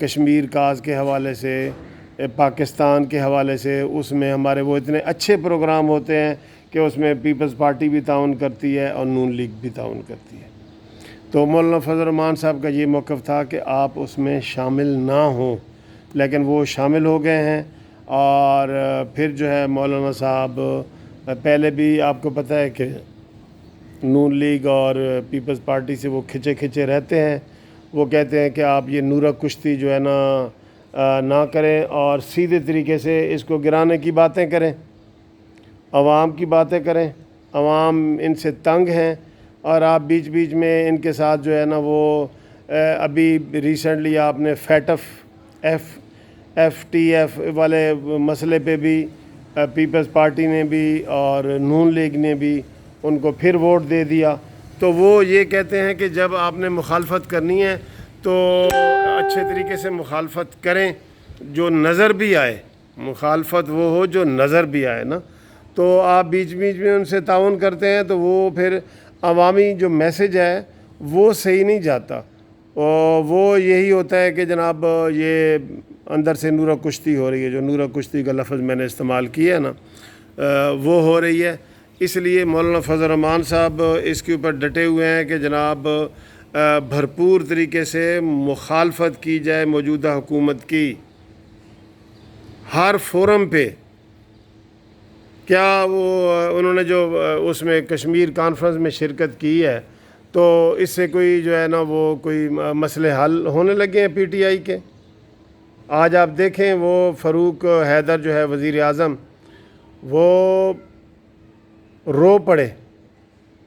Kashmir cause کے حوالے سے، پاکستان کے حوالے سے، اس میں ہمارے وہ اتنے اچھے پروگرام ہوتے ہیں کہ اس میں پیپلز پارٹی بھی تعاون کرتی ہے اور نون لیگ بھی تعاون کرتی ہے۔ تو مولانا فضل الرحمان صاحب کا یہ موقف تھا کہ آپ اس میں شامل نہ ہوں، لیکن وہ شامل ہو گئے ہیں۔ اور پھر جو ہے مولانا صاحب پہلے بھی آپ کو پتہ ہے کہ نون لیگ اور پیپلز پارٹی سے وہ کھچے رہتے ہیں۔ وہ کہتے ہیں کہ آپ یہ نورہ کشتی جو ہے نہ کریں اور سیدھے طریقے سے اس کو گرانے کی باتیں کریں، عوام کی باتیں کریں۔ عوام ان سے تنگ ہیں اور آپ بیچ بیچ میں ان کے ساتھ جو ہے وہ ابھی ریسنٹلی آپ نے ایف ٹی ایف والے مسئلے پہ بھی پیپلز پارٹی نے بھی اور نون لیگ نے بھی ان کو پھر ووٹ دے دیا۔ تو وہ یہ کہتے ہیں کہ جب آپ نے مخالفت کرنی ہے تو اچھے طریقے سے مخالفت کریں، جو نظر بھی آئے، مخالفت وہ ہو جو نظر بھی آئے نا۔ تو آپ بیچ بیچ میں ان سے تعاون کرتے ہیں تو وہ پھر عوامی جو میسج ہے وہ صحیح نہیں جاتا، اور وہ یہی ہوتا ہے کہ جناب یہ اندر سے نورہ کشتی ہو رہی ہے، جو نورہ کشتی کا لفظ میں نے استعمال کیا ہے نا، وہ ہو رہی ہے۔ اس لیے مولانا فضل الرحمان صاحب اس کے اوپر ڈٹے ہوئے ہیں کہ جناب بھرپور طریقے سے مخالفت کی جائے موجودہ حکومت کی ہر فورم پہ۔ کیا وہ انہوں نے جو اس میں کشمیر کانفرنس میں شرکت کی ہے تو اس سے کوئی جو ہے وہ کوئی مسئلے حل ہونے لگے ہیں پی ٹی آئی کے؟ آج آپ دیکھیں وہ فاروق حیدر جو ہے وزیر اعظم، وہ رو پڑے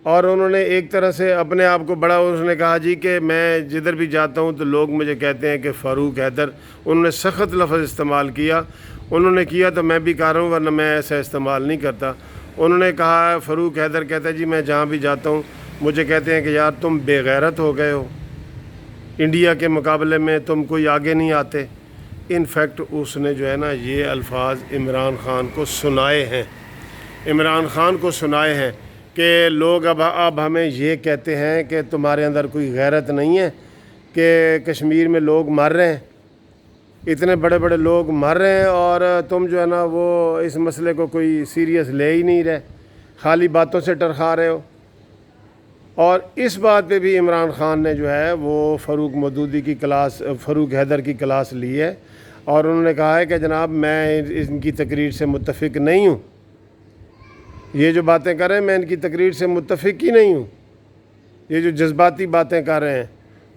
اور انہوں نے ایک طرح سے اپنے آپ کو بڑا، اس نے کہا جی کہ میں جدھر بھی جاتا ہوں تو لوگ مجھے کہتے ہیں کہ فاروق حیدر، انہوں نے سخت لفظ استعمال کیا۔ انہوں نے کیا تو میں بھی کہہ رہا ہوں، ورنہ میں ایسا استعمال نہیں کرتا۔ انہوں نے کہا، فاروق حیدر کہتا ہے جی میں جہاں بھی جاتا ہوں مجھے کہتے ہیں کہ یار تم بے غیرت ہو گئے ہو، انڈیا کے مقابلے میں تم کوئی آگے نہیں آتے۔ ان فیکٹ اس نے جو ہے یہ الفاظ عمران خان کو سنائے ہیں، عمران خان کو سنائے ہیں کہ لوگ اب ہمیں یہ کہتے ہیں کہ تمہارے اندر کوئی غیرت نہیں ہے کہ کشمیر میں لوگ مر رہے ہیں، اتنے بڑے بڑے لوگ مر رہے ہیں اور تم جو ہے وہ اس مسئلے کو کوئی سیریس لے ہی نہیں رہے، خالی باتوں سے ٹرخا رہے ہو۔ اور اس بات پہ بھی عمران خان نے جو ہے وہ فاروق مودودی کی کلاس، فاروق حیدر کی کلاس لی ہے، اور انہوں نے کہا ہے کہ جناب میں ان کی تقریر سے متفق نہیں ہوں، یہ جو باتیں کر رہے ہیں میں ان کی تقریر سے متفق ہی نہیں ہوں، یہ جو جذباتی باتیں کر رہے ہیں۔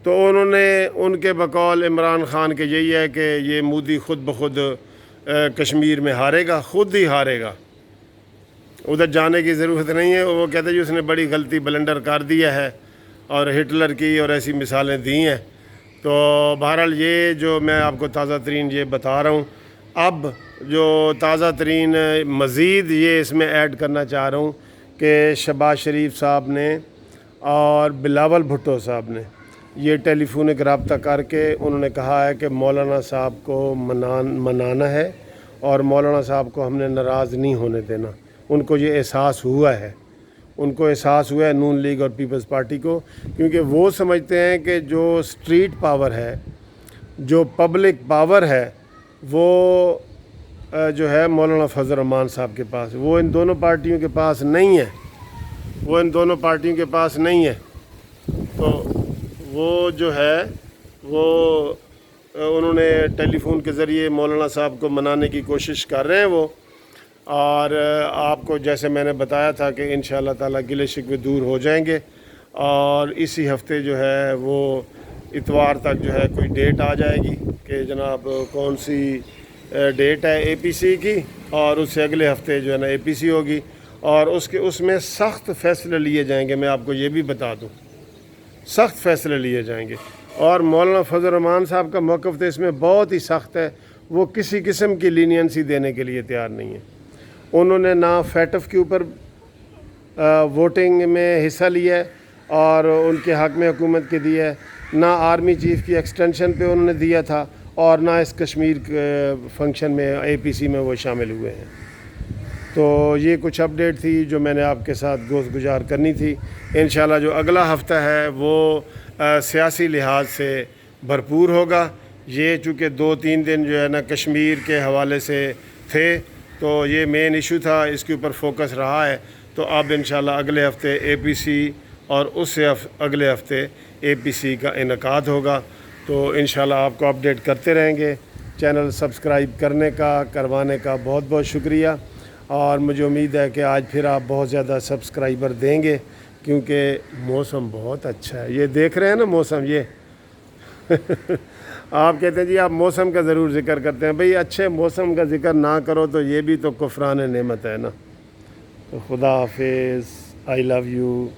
تو انہوں نے ان کے بقول عمران خان کے یہی ہے کہ یہ مودی خود بخود کشمیر میں ہارے گا، خود ہی ہارے گا، ادھر جانے کی ضرورت نہیں ہے۔ وہ کہتے ہیں جی اس نے بڑی غلطی بلنڈر کر دیا ہے اور ہٹلر کی اور ایسی مثالیں دی ہیں۔ تو بہرحال یہ جو میں آپ کو تازہ ترین یہ بتا رہا ہوں، اب جو تازہ ترین مزید یہ اس میں ایڈ کرنا چاہ رہا ہوں کہ شہباز شریف صاحب نے اور بلاول بھٹو صاحب نے یہ ٹیلی فونک رابطہ کر کے انہوں نے کہا ہے کہ مولانا صاحب کو منانا ہے اور مولانا صاحب کو ہم نے ناراض نہیں ہونے دینا۔ ان کو یہ احساس ہوا ہے، ان کو احساس ہوا ہے نون لیگ اور پیپلز پارٹی کو، کیونکہ وہ سمجھتے ہیں کہ جو اسٹریٹ پاور ہے، جو پبلک پاور ہے، وہ جو ہے مولانا فضل الرحمان صاحب کے پاس، وہ ان دونوں پارٹیوں کے پاس نہیں ہے، وہ ان دونوں پارٹیوں کے پاس نہیں ہے۔ تو وہ جو ہے وہ انہوں نے ٹیلی فون کے ذریعے مولانا صاحب کو منانے کی کوشش کر رہے ہیں وہ، اور آپ کو جیسے میں نے بتایا تھا کہ انشاءاللہ تعالیٰ گلے شکوے دور ہو جائیں گے، اور اسی ہفتے جو ہے وہ اتوار تک جو ہے کوئی ڈیٹ آ جائے گی کہ جناب کون سی ڈیٹ ہے اے پی سی کی، اور اس سے اگلے ہفتے جو ہے اے پی سی ہوگی، اور اس میں سخت فیصلے لیے جائیں گے۔ میں آپ کو یہ بھی بتا دوں، سخت فیصلے لیے جائیں گے، اور مولانا فضل الرحمان صاحب کا موقف تو اس میں بہت ہی سخت ہے، وہ کسی قسم کی لینینسی دینے کے لیے تیار نہیں ہے۔ انہوں نے نہ فیٹف کے اوپر ووٹنگ میں حصہ لیا ہے اور ان کے حق میں حکومت کے دیا ہے، نہ آرمی چیف کی ایکسٹینشن پہ انہوں نے دیا تھا، اور نہ اس کشمیر فنکشن میں اے پی سی میں وہ شامل ہوئے ہیں۔ تو یہ کچھ اپڈیٹ تھی جو میں نے آپ کے ساتھ گوشت گزار کرنی تھی۔ انشاءاللہ جو اگلا ہفتہ ہے وہ سیاسی لحاظ سے بھرپور ہوگا۔ یہ چونکہ 2-3 دن جو ہے نا کشمیر کے حوالے سے تھے تو یہ مین ایشو تھا، اس کے اوپر فوکس رہا ہے. تو اب انشاءاللہ اگلے ہفتے اے پی سی اور اس سے اگلے ہفتے اے پی سی کا انعقاد ہوگا. تو انشاءاللہ آپ کو اپڈیٹ کرتے رہیں گے. چینل سبسکرائب کروانے کا بہت بہت شکریہ، اور مجھے امید ہے کہ آج پھر آپ بہت زیادہ سبسکرائبر دیں گے، کیونکہ موسم بہت اچھا ہے. یہ دیکھ رہے ہیں نا موسم، یہ آپ کہتے ہیں جی آپ موسم کا ضرور ذکر کرتے ہیں. بھئی اچھے موسم کا ذکر نہ کرو تو یہ بھی تو کفران نعمت ہے نا. تو خدا حافظ. آئی لو یو.